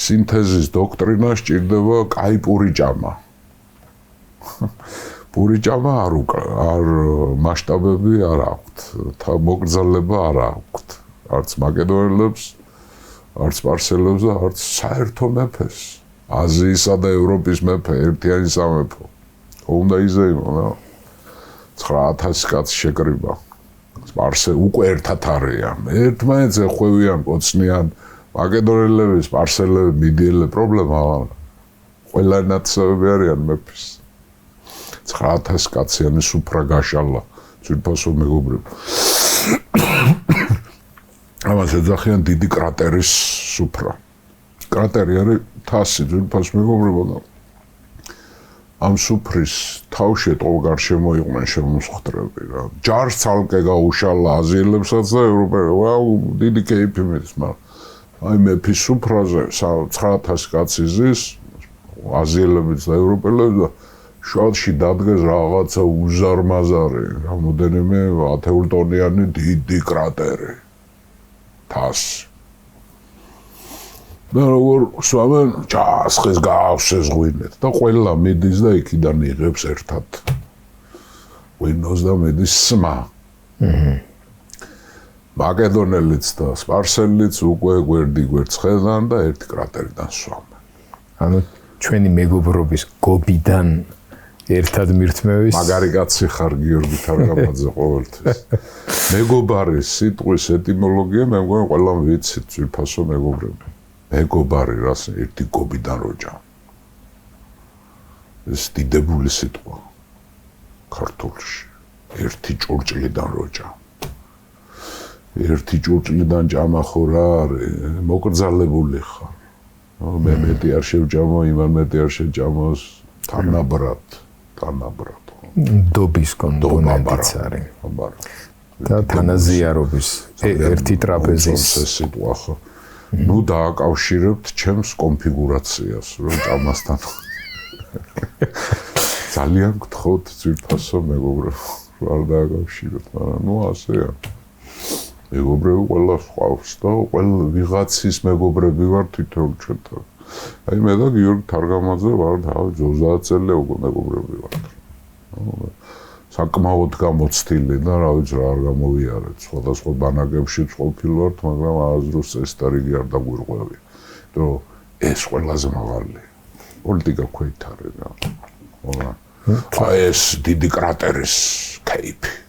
სინთეზის დოქტრინა სჭირდება კაი პური ჭამა. პური ჭამა არ მასშტაბები არ აქვთ, მოკრძალება არ აქვთ. არც მაკედონელებს, არც სპარსელებს და არც საერთო მეფეს. აზიისა და ევროპის მეფე, ერთიანი სამეფო. უნდა იზეიმო, რა. 9000 კაცი შეკრიბა. სპარსე უკვე ერთად არიან. ერთმანეთს ეხვევიან, კოცნიან. მაკედონელები, სპარსელები, მიდიელები პრობლემა არა. ყველა ნაცნობები არიან მეფის. 9000 კაციანი სუფრა გაშალა, ძვირფასო მეგობრებო. ამას ეძახიან დიდი კრატერის სუფრა. კრატერი არის თასი, ძვირფასო მეგობრებო და ამ სუფრის თავში ეტყობა გარშემო იყვნენ შემოსხდრები რა. ჯარს ცალკე გაუშალა აზიელებსაც და ევროპელებს. ვაუ, დიდი კეიფი მიდის, მაგრამ აი მეფის სუფრაზე 9000 კაცი ზის, აზიელებიც და ევროპელები და შუაში დადგეს რაღაცა უზარმაზარი, რამოდენიმე ათეულტონიანი დიდი კრატერი. თასი. და როგორ სვამენ, ჭასხეს გავსეს ღვინეთ და ყველა მიდის და იქიდან იღებს ერთად. ღვინოს და მიდის სმა. მაკედონელიც და სპარსელიც უკვე გვერდ-ხვერდან და ერთი კრატერიდან სვამენ. ანუ ჩვენი მეგობრობის გობიდან ერთად მირთმევის მაგარი კაცი ხარ გიორგი თარგამაძე ყოველთვის. მეგობარის სიტყვის ეტიმოლოგია მე მგონი ყველამ ვიცით ძვირფასო მეგობრები. მეგობარი რას ერთი გობიდან როჯა. ეს დიდებული სიტყვა ქართულში. ერთი ჭურჭლიდან როჯა. ერთი ჭურჭლიდან ჭამა ხო რა არის, მოკრძალებული ხარ. მე მეტი არ შევჭამო, იმან მეტი არ შეჭამოს, თანაბრად. დობის კომპონენტიც არის. და თანაზიარობის ერთი ტრაპეზის სიტყვა ხო. ნუ დააკავშირებთ ჩემს კონფიგურაციას, რომ ჭამასთან. ძალიან გთხოვთ ძვირფასო მეგობრებო, არ დააკავშირებთ, მაგრამ ნუ ასეა. მეგობრები ყველა ხავს და ყველა ვიღაცის მეგობრები ვარ თვითონ ჩვენთან. აი მე და გიორგი თარგამაძე ვარ და 30 წელი უკვე მეგობრები ვართ. საკმაოდ გამოცდილი და რა ვიცი რა არ გამოვიარეთ. სხვადასხვა ბანაკებში ყოფილ ვართ, მაგრამ აზროს წესდარიგი არ დაგვირღვევი. რომ ეს ყველაზე მაღალი. პოლიტიკა ქვეით არის რა. აი ეს დიდი კრატერის კეიფი.